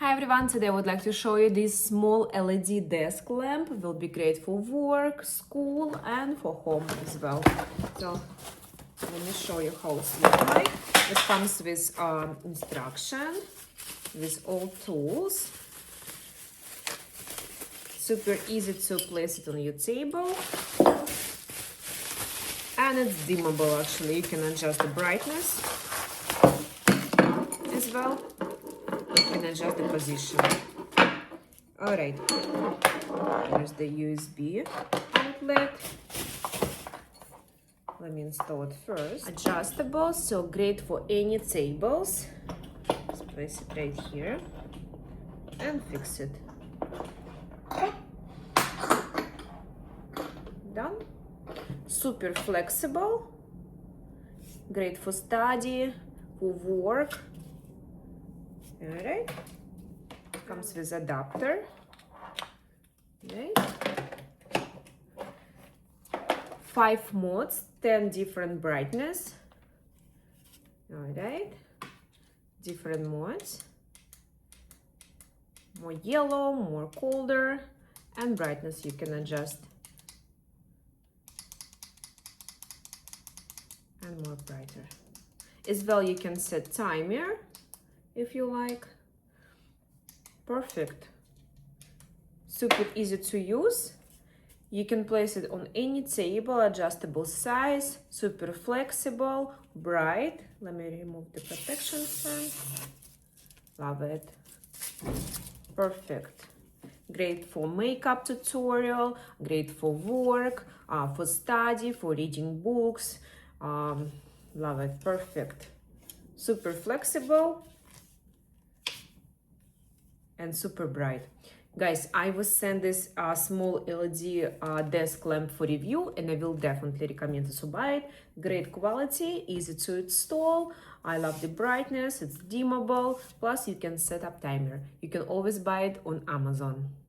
Hi everyone, today I would like to show you this small LED desk lamp. Will be great for work, school and for home as well. So let me show you how it looks like. It comes with instruction, with all tools. Super easy to place it on your table. And it's dimmable actually. You can adjust the brightness as well. And adjust the position. Alright, here's the USB outlet. Let me install it first. Adjustable, so great for any tables. Let's place it right here and fix it. Done. Super flexible, great for study, for work. Alright, comes with adapter. Right. 5 modes, 10 different brightness. Alright, different modes. More yellow, more colder, and brightness you can adjust. And more brighter. As well, you can set timer if you like. Perfect. Super easy to use. You can place it on any table, adjustable size, super flexible, bright. Let me remove the protection fan. Love it. Perfect. Great for makeup tutorial, great for work, for study, for reading books. Love it. Perfect. Super flexible and super bright. Guys, I will send this small LED desk lamp for review, and I will definitely recommend to buy it. Great quality, easy to install. I love the brightness, it's dimmable, plus you can set up timer. You can always buy it on Amazon.